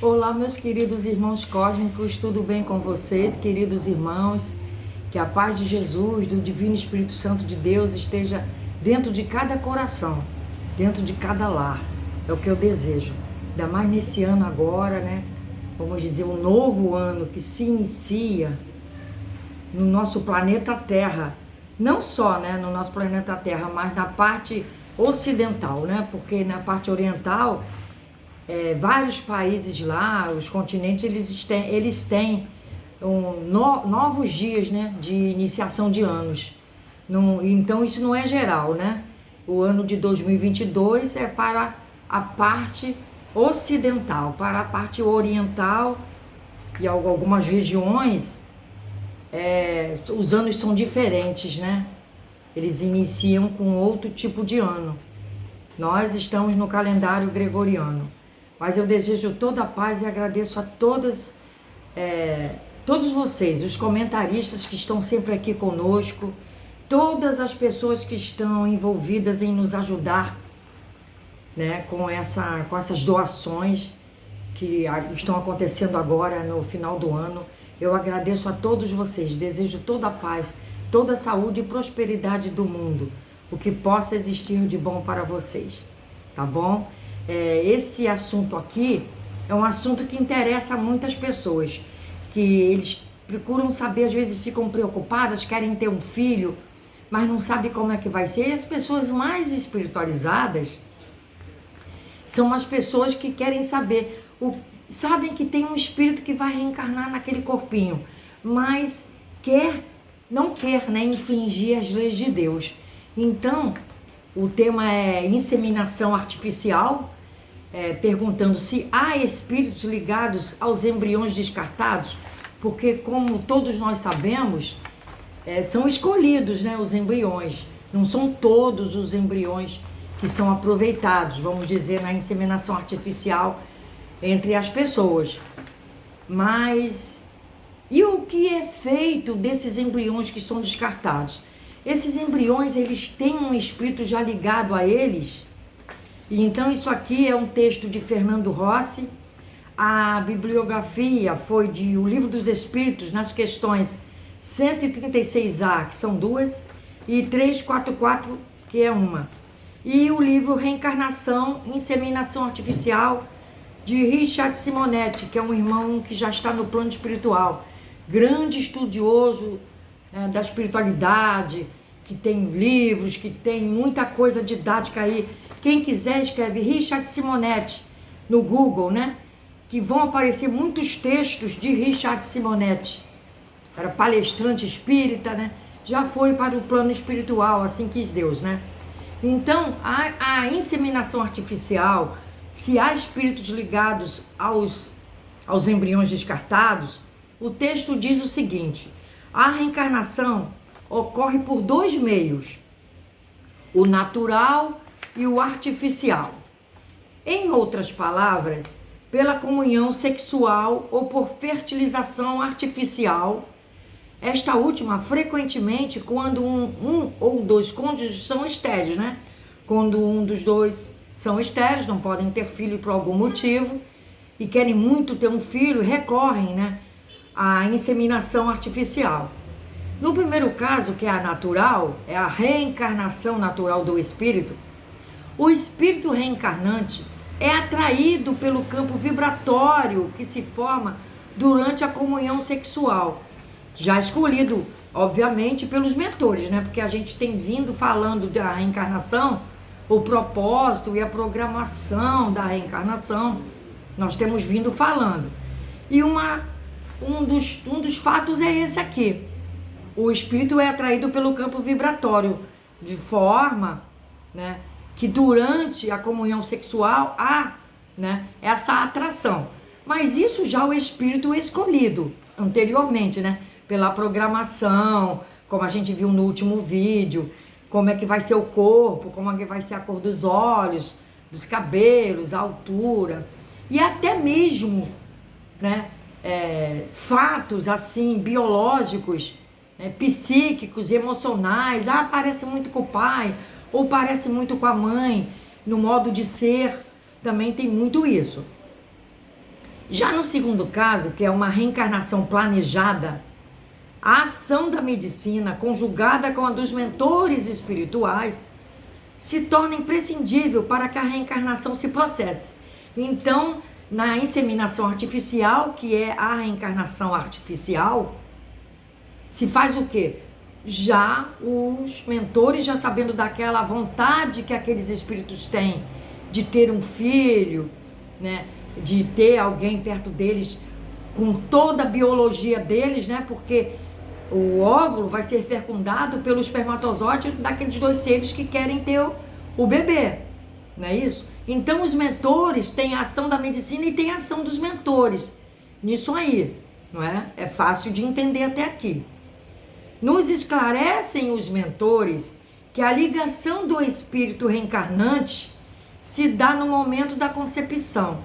Olá, meus queridos irmãos cósmicos, tudo bem com vocês, queridos irmãos? Que a paz de Jesus, do Divino Espírito Santo de Deus esteja dentro de cada coração, dentro de cada lar. É o que eu desejo. Ainda mais nesse ano agora, né? Vamos dizer, um novo ano que se inicia no nosso planeta Terra. Não só, né, no nosso planeta Terra, mas na parte ocidental, né? Porque na parte oriental vários países lá, os continentes, eles têm novos dias, né, de iniciação de anos. Então isso não é geral, né? O ano de 2022 é para a parte ocidental, para a parte oriental e algumas regiões, os anos são diferentes, né? Eles iniciam com outro tipo de ano. Nós estamos no calendário gregoriano. Mas eu desejo toda a paz e agradeço a todos vocês, os comentaristas que estão sempre aqui conosco, todas as pessoas que estão envolvidas em nos ajudar, né, com essas doações que estão acontecendo agora no final do ano. Eu agradeço a todos vocês, desejo toda a paz, toda a saúde e prosperidade do mundo, o que possa existir de bom para vocês, tá bom? Esse assunto aqui é um assunto que interessa a muitas pessoas, que eles procuram saber, às vezes ficam preocupadas, querem ter um filho, mas não sabem como é que vai ser. E as pessoas mais espiritualizadas são as pessoas que querem saber, sabem que tem um espírito que vai reencarnar naquele corpinho, mas não quer, né, infringir as leis de Deus. Então, o tema é inseminação artificial, perguntando se há espíritos ligados aos embriões descartados, porque como todos nós sabemos, são escolhidos, né, os embriões, não são todos os embriões que são aproveitados, vamos dizer, na inseminação artificial entre as pessoas. Mas, e o que é feito desses embriões que são descartados? Esses embriões, eles têm um espírito já ligado a eles. E então isso aqui é um texto de Fernando Rossi. A bibliografia foi de O Livro dos Espíritos, nas questões 136A, que são duas, e 344, que é uma. E o livro Reencarnação, Inseminação Artificial, de Richard Simonetti, que é um irmão que já está no plano espiritual, grande estudioso da espiritualidade, que tem livros, que tem muita coisa didática aí. Quem quiser escreve Richard Simonetti no Google, né? Que vão aparecer muitos textos de Richard Simonetti. Era palestrante espírita, né? Já foi para o plano espiritual, assim quis Deus, né? Então, a inseminação artificial, se há espíritos ligados aos embriões descartados, o texto diz o seguinte: a reencarnação ocorre por dois meios, o natural e o artificial. Em outras palavras, pela comunhão sexual ou por fertilização artificial, esta última frequentemente quando um ou dois cônjuges são estéreis, né? Quando um dos dois são estéreis, não podem ter filho por algum motivo e querem muito ter um filho, recorrem, né, à inseminação artificial. No primeiro caso, que é a natural, é a reencarnação natural do espírito, o espírito reencarnante é atraído pelo campo vibratório que se forma durante a comunhão sexual, já escolhido, obviamente, pelos mentores, né? Porque a gente tem vindo falando da reencarnação, o propósito e a programação da reencarnação, nós temos vindo falando. E um dos fatos é esse aqui. O espírito é atraído pelo campo vibratório, de forma, né, que durante a comunhão sexual há, né, essa atração. Mas isso já o espírito escolhido anteriormente, né, pela programação, como a gente viu no último vídeo, como é que vai ser o corpo, como é que vai ser a cor dos olhos, dos cabelos, a altura, e até mesmo, né, fatos assim biológicos, psíquicos, emocionais. Parece muito com o pai, ou parece muito com a mãe, no modo de ser, também tem muito isso. Já no segundo caso, que é uma reencarnação planejada, a ação da medicina, conjugada com a dos mentores espirituais, se torna imprescindível para que a reencarnação se processe. Então, na inseminação artificial, que é a reencarnação artificial, se faz o quê? Já os mentores, já sabendo daquela vontade que aqueles espíritos têm de ter um filho, né? De ter alguém perto deles com toda a biologia deles, né? Porque o óvulo vai ser fecundado pelo espermatozoide daqueles dois seres que querem ter o bebê, não é isso? Então os mentores têm a ação da medicina e tem a ação dos mentores nisso aí, não é? É fácil de entender até aqui. Nos esclarecem os mentores que a ligação do espírito reencarnante se dá no momento da concepção.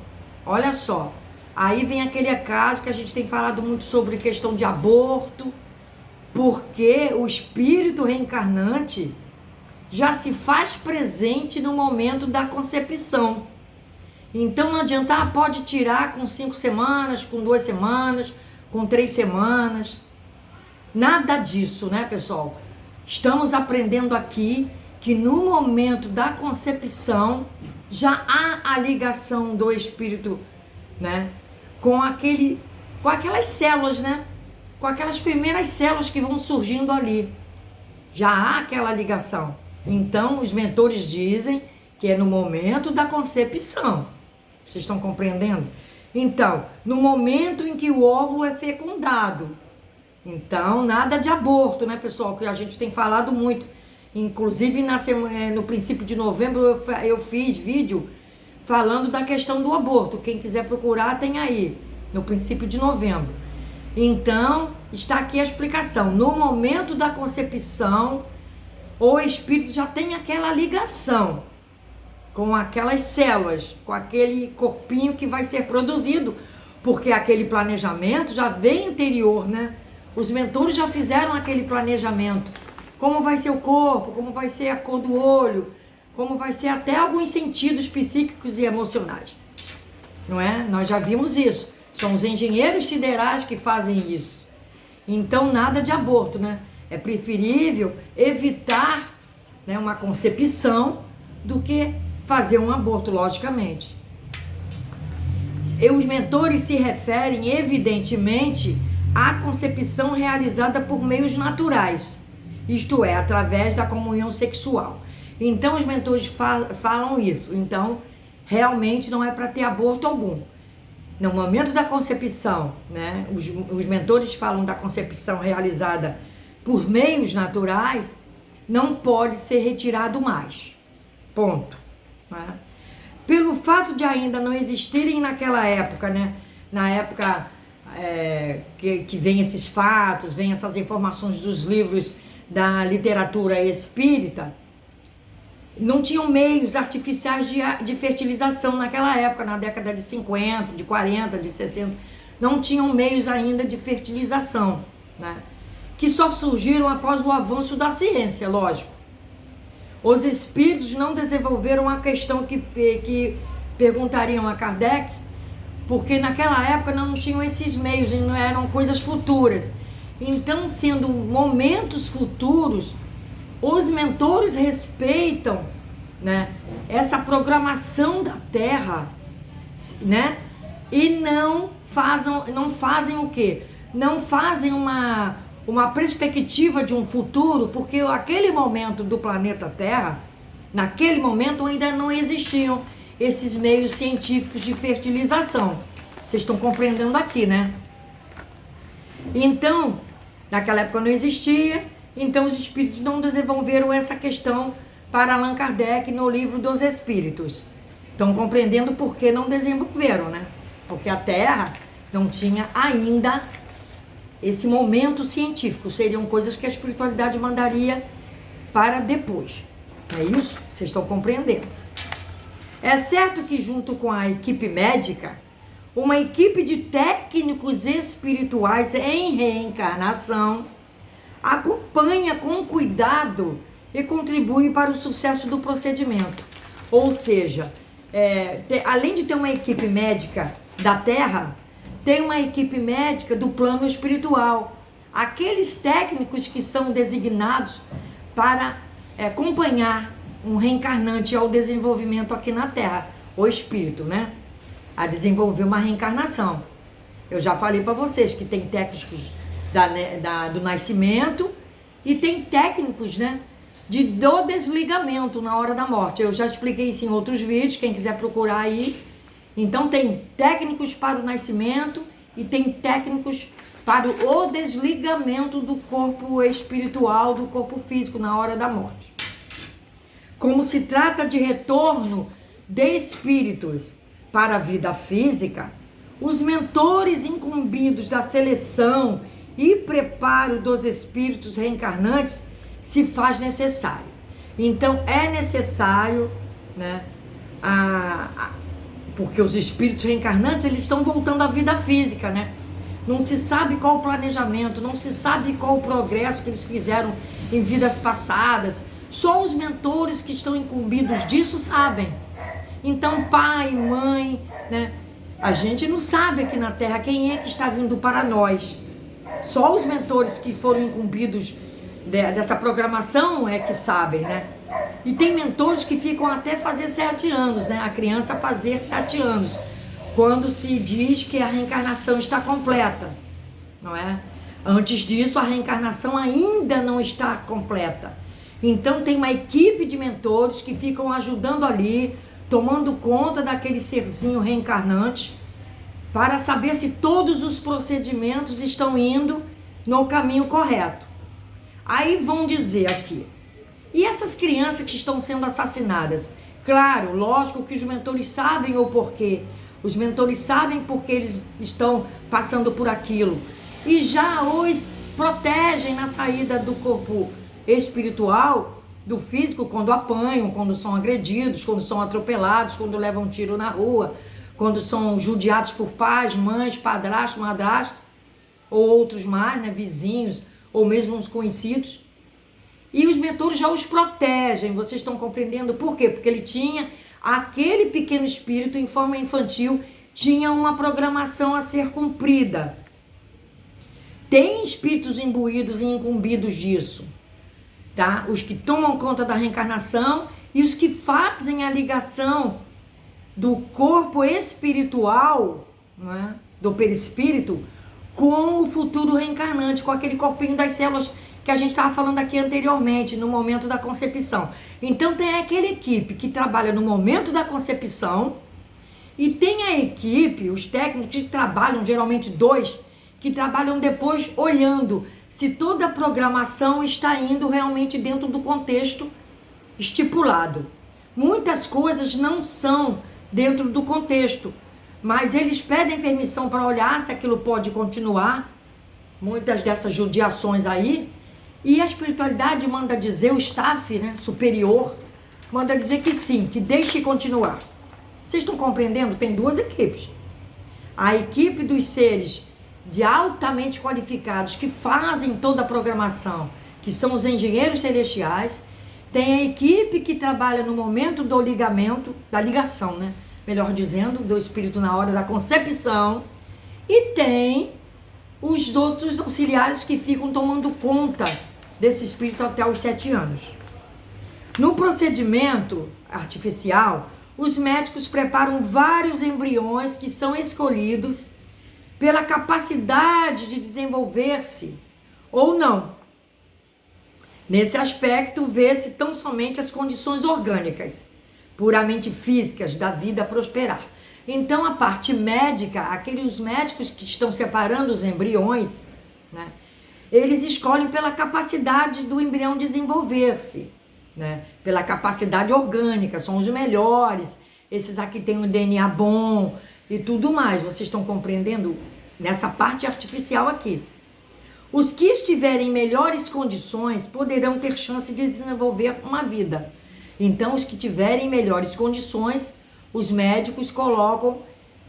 Olha só, aí vem aquele caso que a gente tem falado muito sobre questão de aborto, porque o espírito reencarnante já se faz presente no momento da concepção. Então não adianta, pode tirar com 5 semanas, com 2 semanas, com 3 semanas. Nada disso, né, pessoal? Estamos aprendendo aqui que no momento da concepção já há a ligação do espírito, né, com aquelas células, né? Com aquelas primeiras células que vão surgindo ali. Já há aquela ligação. Então, os mentores dizem que é no momento da concepção. Vocês estão compreendendo? Então, no momento em que o óvulo é fecundado. Então, nada de aborto, né, pessoal? Que a gente tem falado muito. Inclusive, no princípio de novembro, eu fiz vídeo falando da questão do aborto. Quem quiser procurar, tem aí. No princípio de novembro. Então, está aqui a explicação. No momento da concepção, o espírito já tem aquela ligação com aquelas células, com aquele corpinho que vai ser produzido, porque aquele planejamento já vem anterior, né? Os mentores já fizeram aquele planejamento. Como vai ser o corpo, como vai ser a cor do olho, como vai ser até alguns sentidos psíquicos e emocionais. Não é? Nós já vimos isso. São os engenheiros siderais que fazem isso. Então, nada de aborto, né? É preferível evitar, né, uma concepção do que fazer um aborto, logicamente. E os mentores se referem, evidentemente, à concepção realizada por meios naturais, isto é, através da comunhão sexual. Então, os mentores falam isso. Então, realmente não é para ter aborto algum. No momento da concepção, né, os mentores falam da concepção realizada por meios naturais, não pode ser retirado mais. Ponto. Né? Pelo fato de ainda não existirem naquela época, né, na época que vem esses fatos, vem essas informações dos livros da literatura espírita, não tinham meios artificiais de fertilização naquela época, na década de 50, de 40, de 60. Não tinham meios ainda de fertilização, né? Que só surgiram após o avanço da ciência, lógico. Os espíritos não desenvolveram a questão que perguntariam a Kardec, porque naquela época não tinham esses meios, e não eram coisas futuras. Então, sendo momentos futuros, os mentores respeitam, né, essa programação da Terra, né, e não fazem o quê? Não fazem uma perspectiva de um futuro, porque aquele momento do planeta Terra, naquele momento ainda não existiam esses meios científicos de fertilização. Vocês estão compreendendo aqui, né? Então, naquela época não existia. Então, os espíritos não desenvolveram essa questão para Allan Kardec no livro dos Espíritos. Estão compreendendo por que não desenvolveram, né? Porque a Terra não tinha ainda esse momento científico. Seriam coisas que a espiritualidade mandaria para depois. É isso? Vocês estão compreendendo? É certo que, junto com a equipe médica, uma equipe de técnicos espirituais em reencarnação acompanha com cuidado e contribui para o sucesso do procedimento. Ou seja, além de ter uma equipe médica da Terra, tem uma equipe médica do plano espiritual. Aqueles técnicos que são designados para acompanhar um reencarnante ao desenvolvimento aqui na Terra, o espírito, né? A desenvolver uma reencarnação. Eu já falei para vocês que tem técnicos do nascimento e tem técnicos, né, do desligamento na hora da morte. Eu já expliquei isso em outros vídeos, quem quiser procurar aí. Então tem técnicos para o nascimento e tem técnicos para o desligamento do corpo espiritual, do corpo físico na hora da morte. Como se trata de retorno de espíritos para a vida física, os mentores incumbidos da seleção e preparo dos espíritos reencarnantes se faz necessário. Então é necessário, né, porque os espíritos reencarnantes eles estão voltando à vida física, né? Não se sabe qual o planejamento, não se sabe qual o progresso que eles fizeram em vidas passadas. Só os mentores que estão incumbidos disso sabem. Então, pai, mãe, né? A gente não sabe aqui na Terra quem é que está vindo para nós. Só os mentores que foram incumbidos dessa programação é que sabem, né? E tem mentores que ficam até fazer 7 anos, né? A criança fazer 7 anos, quando se diz que a reencarnação está completa, não é? Antes disso, a reencarnação ainda não está completa. Então tem uma equipe de mentores que ficam ajudando ali, tomando conta daquele serzinho reencarnante, para saber se todos os procedimentos estão indo no caminho correto. Aí vão dizer aqui, e essas crianças que estão sendo assassinadas? Claro, lógico que os mentores sabem o porquê. Os mentores sabem porque eles estão passando por aquilo. E já os protegem na saída do corpo espiritual, do físico, quando apanham, quando são agredidos, quando são atropelados, quando levam um tiro na rua, quando são judiados por pais, mães, padrasto, madrasto, ou outros mais, né, vizinhos, ou mesmo os conhecidos. E os mentores já os protegem, vocês estão compreendendo por quê? Porque ele tinha, aquele pequeno espírito em forma infantil, tinha uma programação a ser cumprida. Tem espíritos imbuídos e incumbidos disso, tá? Os que tomam conta da reencarnação e os que fazem a ligação do corpo espiritual, não é? Do perispírito, com o futuro reencarnante, com aquele corpinho das células que a gente estava falando aqui anteriormente, no momento da concepção. Então tem aquela equipe que trabalha no momento da concepção e tem a equipe, os técnicos que trabalham, geralmente 2, que trabalham depois olhando se toda a programação está indo realmente dentro do contexto estipulado. Muitas coisas não são dentro do contexto, mas eles pedem permissão para olhar se aquilo pode continuar, muitas dessas judiações aí, e a espiritualidade manda dizer, o staff, né, superior, manda dizer que sim, que deixe continuar. Vocês estão compreendendo? Tem 2 equipes. A equipe dos seres de altamente qualificados que fazem toda a programação, que são os engenheiros celestiais. Tem a equipe que trabalha no momento do ligamento, da ligação, né? Melhor dizendo, do espírito na hora da concepção. E tem os outros auxiliares que ficam tomando conta desse espírito até os 7 anos. No procedimento artificial, os médicos preparam vários embriões que são escolhidos pela capacidade de desenvolver-se ou não. Nesse aspecto, vê-se tão somente as condições orgânicas, puramente físicas, da vida prosperar. Então, a parte médica, aqueles médicos que estão separando os embriões, né, eles escolhem pela capacidade do embrião desenvolver-se, né, pela capacidade orgânica, são os melhores, esses aqui têm um DNA bom e tudo mais. Vocês estão compreendendo nessa parte artificial aqui? Os que estiverem em melhores condições poderão ter chance de desenvolver uma vida. Então, os que tiverem melhores condições, os médicos colocam,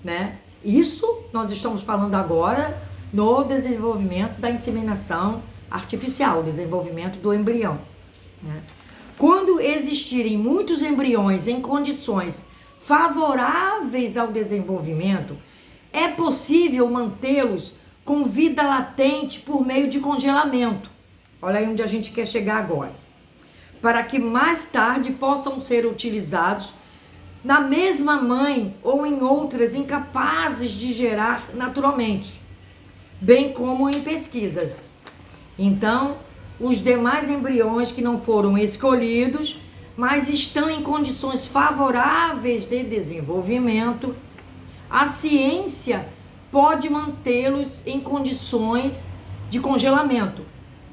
né? Isso nós estamos falando agora no desenvolvimento da inseminação artificial, desenvolvimento do embrião, né? Quando existirem muitos embriões em condições favoráveis ao desenvolvimento, é possível mantê-los com vida latente por meio de congelamento. Olha aí onde a gente quer chegar agora. Para que mais tarde possam ser utilizados na mesma mãe ou em outras incapazes de gerar naturalmente, bem como em pesquisas. Então, os demais embriões que não foram escolhidos, mas estão em condições favoráveis de desenvolvimento, a ciência pode mantê-los em condições de congelamento,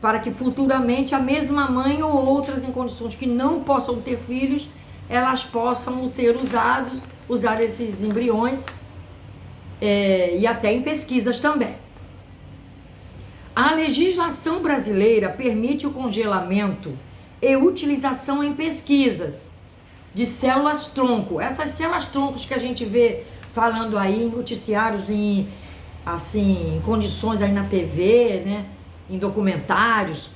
para que futuramente a mesma mãe ou outras em condições que não possam ter filhos, elas possam ser usar esses embriões e até em pesquisas também. A legislação brasileira permite o congelamento e utilização em pesquisas de células-tronco. Essas células-troncos que a gente vê falando aí em noticiários, em condições aí na TV, né, em documentários.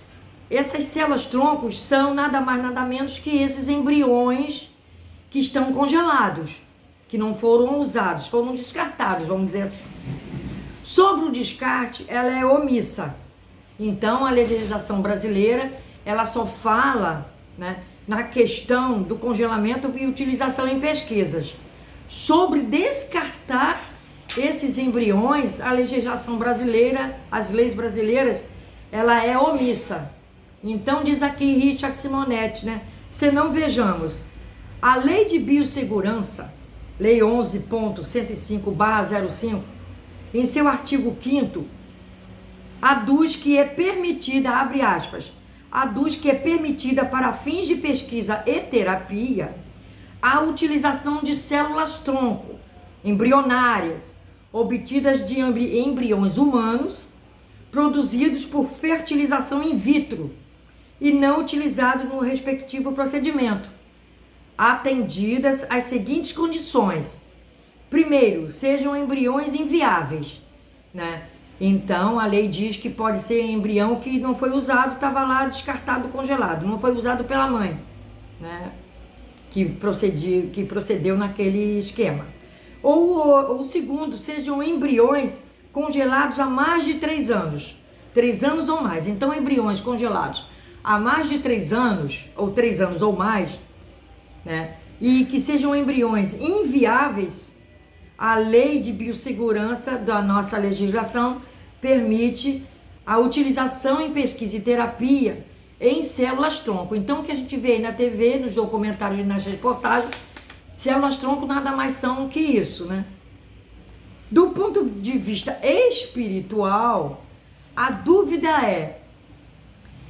Essas células-troncos são nada mais nada menos que esses embriões que estão congelados, que não foram usados, foram descartados, vamos dizer assim. Sobre o descarte, ela é omissa. Então, a legislação brasileira, ela só fala, né, na questão do congelamento e utilização em pesquisas. Sobre descartar esses embriões, a legislação brasileira, as leis brasileiras, ela é omissa. Então, diz aqui Richard Simonetti, né? Se não vejamos, a Lei de Biossegurança, Lei 11.105/05, em seu artigo 5º, aduz que é permitida, abre aspas, aduz que é permitida para fins de pesquisa e terapia a utilização de células-tronco embrionárias obtidas de embriões humanos produzidos por fertilização in vitro e não utilizados no respectivo procedimento, atendidas as seguintes condições. Primeiro, sejam embriões inviáveis, né? Então, a lei diz que pode ser embrião que não foi usado, estava lá descartado, congelado, não foi usado pela mãe, né? Que procedeu naquele esquema. Ou segundo, sejam embriões congelados há mais de 3 anos. 3 anos ou mais. Então, embriões congelados há mais de 3 anos, ou 3 anos ou mais, né? E que sejam embriões inviáveis, a Lei de Biossegurança da nossa legislação permite a utilização em pesquisa e terapia em células-tronco. Então, o que a gente vê aí na TV, nos documentários e nas reportagens, células-tronco nada mais são que isso, né? Do ponto de vista espiritual, a dúvida é: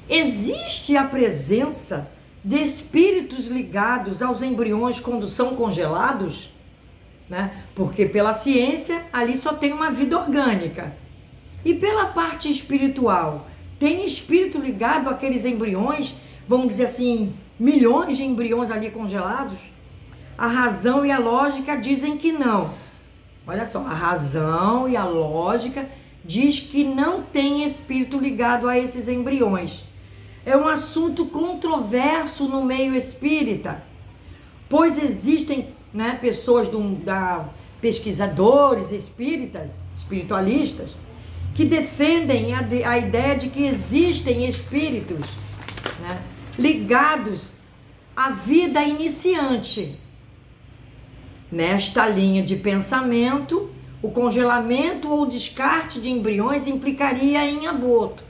existe a presença de espíritos ligados aos embriões quando são congelados? Né? Porque pela ciência, ali só tem uma vida orgânica. E pela parte espiritual, tem espírito ligado àqueles embriões, vamos dizer assim, milhões de embriões ali congelados? A razão e a lógica dizem que não. Olha só, a razão e a lógica diz que não tem espírito ligado a esses embriões. É um assunto controverso no meio espírita, pois existem, né, pessoas pesquisadores espíritas, espiritualistas, que defendem a ideia de que existem espíritos, né, ligados à vida iniciante. Nesta linha de pensamento, o congelamento ou descarte de embriões implicaria em aborto.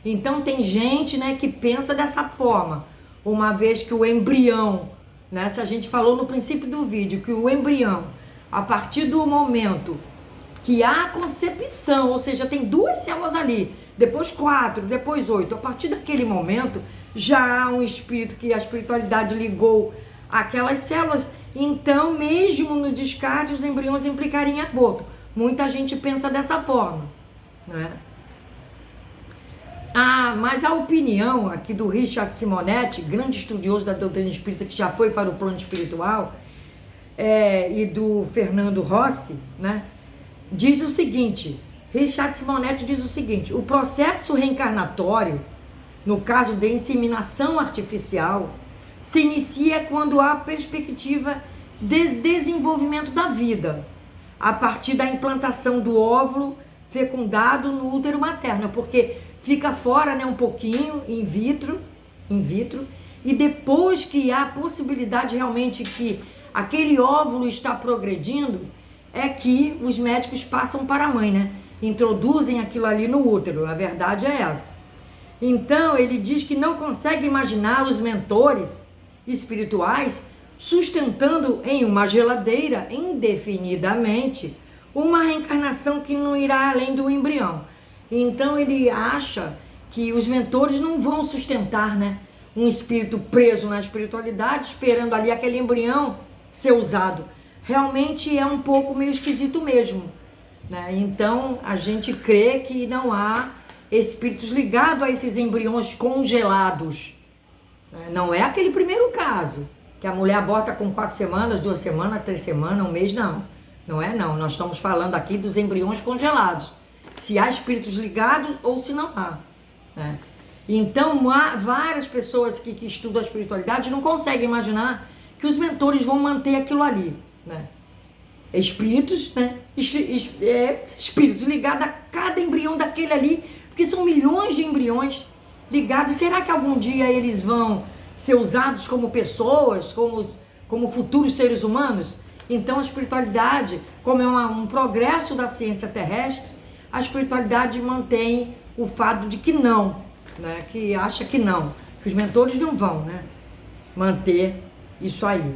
Então tem gente, né, que pensa dessa forma, uma vez que o embrião, né, se a gente falou no princípio do vídeo, que o embrião, a partir do momento que há a concepção, ou seja, tem 2 células ali, depois 4, depois 8, a partir daquele momento, já há um espírito que a espiritualidade ligou àquelas células, então mesmo no descarte os embriões implicariam em aborto. Muita gente pensa dessa forma, né? Mas a opinião aqui do Richard Simonetti, grande estudioso da doutrina espírita que já foi para o plano espiritual, e do Fernando Rossi, né, diz o seguinte, Richard Simonetti diz o seguinte: o processo reencarnatório, no caso de inseminação artificial, se inicia quando há perspectiva de desenvolvimento da vida, a partir da implantação do óvulo fecundado no útero materno, porque fica fora, né, um pouquinho in vitro, e depois que há a possibilidade realmente que aquele óvulo está progredindo, é que os médicos passam para a mãe, né? Introduzem aquilo ali no útero, a verdade é essa. Então ele diz que não consegue imaginar os mentores espirituais sustentando em uma geladeira indefinidamente uma reencarnação que não irá além do embrião. Então ele acha que os mentores não vão sustentar, né, um espírito preso na espiritualidade, esperando ali aquele embrião ser usado. Realmente é um pouco meio esquisito mesmo, né? Então a gente crê que não há espíritos ligados a esses embriões congelados. Não é aquele primeiro caso, que a mulher aborta com 4 semanas, 2 semanas, 3 semanas, 1 mês, não. Não é não, nós estamos falando aqui dos embriões congelados. Se há espíritos ligados ou se não há, né? Então, várias pessoas que estudam a espiritualidade não conseguem imaginar que os mentores vão manter aquilo ali, né? Espíritos, né? Espíritos ligados a cada embrião daquele ali, porque são milhões de embriões ligados. Será que algum dia eles vão ser usados como pessoas, como futuros seres humanos? Então a espiritualidade, como é um progresso da ciência terrestre, a espiritualidade mantém o fato de que não, né? Que acha que não, que os mentores não vão, né, manter isso aí.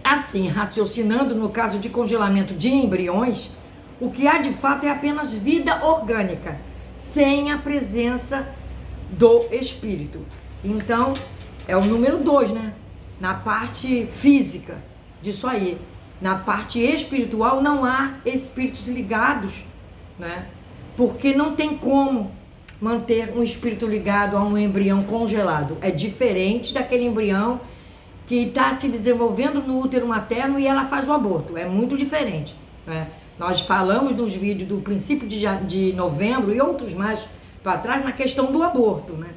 Assim, raciocinando no caso de congelamento de embriões, o que há de fato é apenas vida orgânica, sem a presença do espírito. Então, é o número 2, né? Na parte física disso aí. Na parte espiritual não há espíritos ligados, né? Porque não tem como manter um espírito ligado a um embrião congelado. É diferente daquele embrião que está se desenvolvendo no útero materno e ela faz o aborto. É muito diferente, né? Nós falamos nos vídeos do princípio de novembro e outros mais para trás na questão do aborto, né?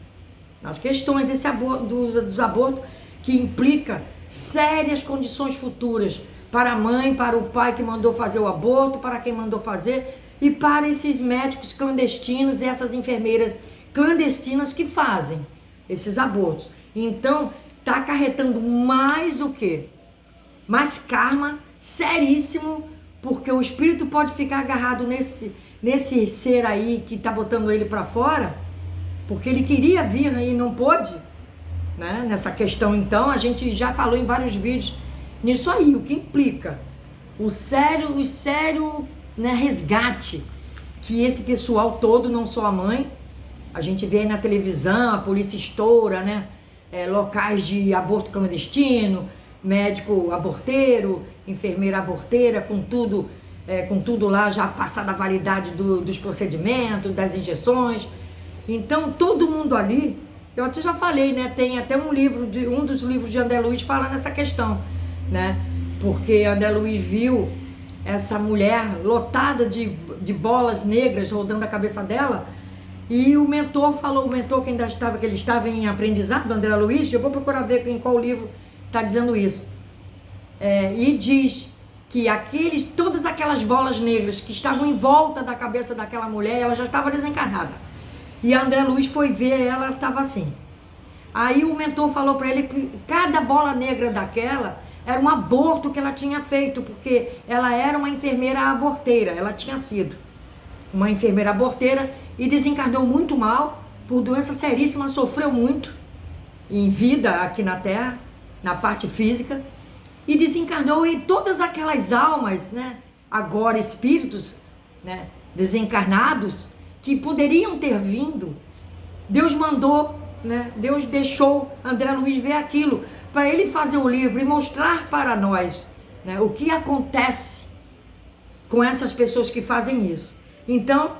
Nas questões desse aborto, dos abortos, que implica sérias condições futuras para a mãe, para o pai que mandou fazer o aborto, para quem mandou fazer e para esses médicos clandestinos e essas enfermeiras clandestinas que fazem esses abortos. Então, está acarretando mais o quê? Mais karma seríssimo, porque o espírito pode ficar agarrado nesse ser aí que está botando ele para fora, porque ele queria vir e não pôde, né? Nessa questão, então, a gente já falou em vários vídeos nisso aí, o que implica o sério, né, resgate que esse pessoal todo, não só a mãe, a gente vê aí na televisão, a polícia estoura, né? Locais de aborto clandestino, médico aborteiro, enfermeira aborteira, com tudo lá já passada a validade dos procedimentos, das injeções. Então todo mundo ali, eu até já falei, né? Tem até um dos livros de André Luiz fala nessa questão, né? Porque André Luiz viu essa mulher lotada de bolas negras rodando a cabeça dela. E o mentor que ele estava em aprendizado, André Luiz, eu vou procurar ver em qual livro está dizendo isso. E diz que todas aquelas bolas negras que estavam em volta da cabeça daquela mulher, ela já estava desencarnada. E André Luiz foi ver, ela estava assim. Aí o mentor falou para ele que cada bola negra daquela era um aborto que ela tinha feito, porque ela era uma enfermeira aborteira, ela tinha sido uma enfermeira aborteira e desencarnou muito mal, por doença seríssima, sofreu muito em vida aqui na Terra, na parte física, e desencarnou, e todas aquelas almas, né, agora espíritos, né, desencarnados, que poderiam ter vindo, Deus mandou, né, Deus deixou André Luiz ver aquilo, para ele fazer o livro e mostrar para nós, né, o que acontece com essas pessoas que fazem isso. Então,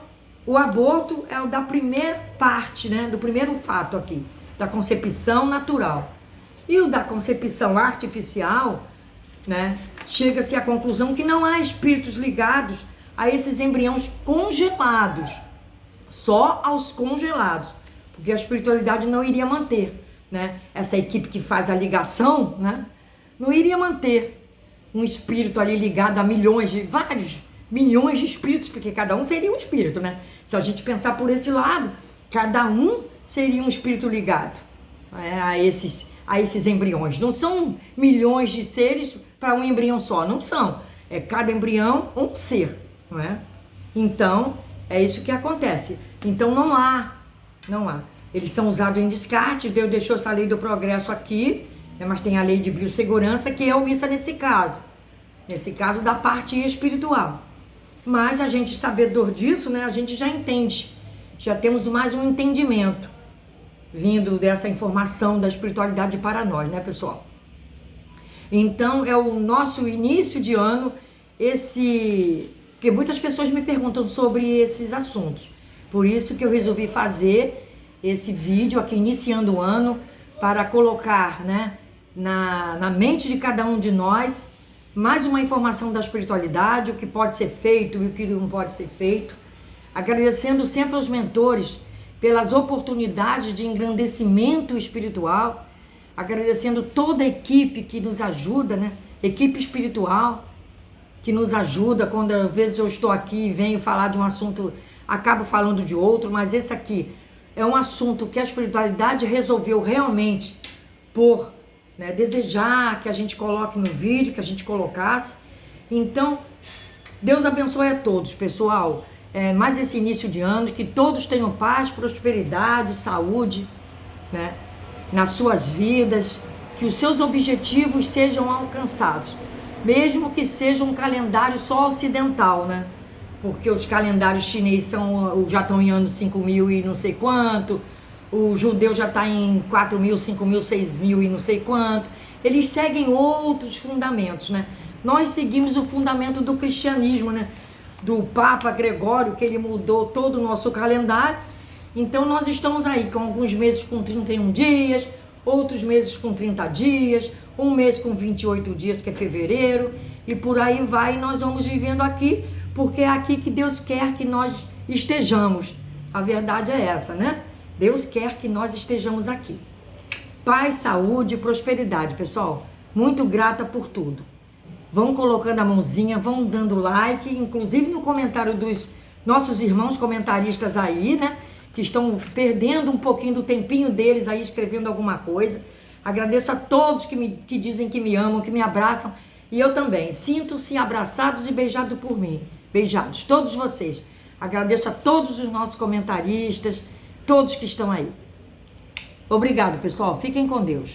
o aborto é o da primeira parte, né, do primeiro fato aqui, da concepção natural. E o da concepção artificial, né, chega-se à conclusão que não há espíritos ligados a esses embriões congelados, só aos congelados, porque a espiritualidade não iria manter, né, essa equipe que faz a ligação, né, não iria manter um espírito ali ligado a vários milhões de espíritos, porque cada um seria um espírito, né? Se a gente pensar por esse lado, cada um seria um espírito ligado a esses embriões. Não são milhões de seres para um embrião só, não são. É cada embrião um ser, não é? Então, é isso que acontece. Então, não há. Eles são usados em descartes, Deus deixou essa lei do progresso aqui, né? Mas tem a lei de biossegurança que é omissa nesse caso da parte espiritual. Mas a gente, sabedor disso, né, a gente já entende, já temos mais um entendimento vindo dessa informação da espiritualidade para nós, né, pessoal? Então, é o nosso início de ano, porque muitas pessoas me perguntam sobre esses assuntos. Por isso que eu resolvi fazer esse vídeo aqui, iniciando o ano, para colocar, né, na mente de cada um de nós mais uma informação da espiritualidade, o que pode ser feito e o que não pode ser feito. Agradecendo sempre aos mentores pelas oportunidades de engrandecimento espiritual, agradecendo toda a equipe que nos ajuda, né? Equipe espiritual que nos ajuda quando às vezes eu estou aqui e venho falar de um assunto, acabo falando de outro, mas esse aqui é um assunto que a espiritualidade resolveu realmente por, né, desejar que a gente coloque no vídeo, que a gente colocasse. Então, Deus abençoe a todos, pessoal. Mais esse início de ano, que todos tenham paz, prosperidade, saúde, né, nas suas vidas, que os seus objetivos sejam alcançados, mesmo que seja um calendário só ocidental, né? Porque os calendários chineses já estão em anos 5.000 e não sei quanto, o judeu já está em 4.000, 5.000, 6.000 e não sei quanto. Eles seguem outros fundamentos, né? Nós seguimos o fundamento do cristianismo, né? Do Papa Gregório, que ele mudou todo o nosso calendário. Então nós estamos aí com alguns meses com 31 dias, outros meses com 30 dias, um mês com 28 dias, que é fevereiro, e por aí vai. Nós vamos vivendo aqui, porque é aqui que Deus quer que nós estejamos. A verdade é essa, né? Deus quer que nós estejamos aqui. Paz, saúde e prosperidade, pessoal. Muito grata por tudo. Vão colocando a mãozinha, vão dando like, inclusive no comentário dos nossos irmãos comentaristas aí, né? Que estão perdendo um pouquinho do tempinho deles aí escrevendo alguma coisa. Agradeço a todos que dizem que me amam, que me abraçam. E eu também. Sinto-se abraçados e beijados por mim. Beijados, todos vocês. Agradeço a todos os nossos comentaristas, todos que estão aí. Obrigado, pessoal. Fiquem com Deus.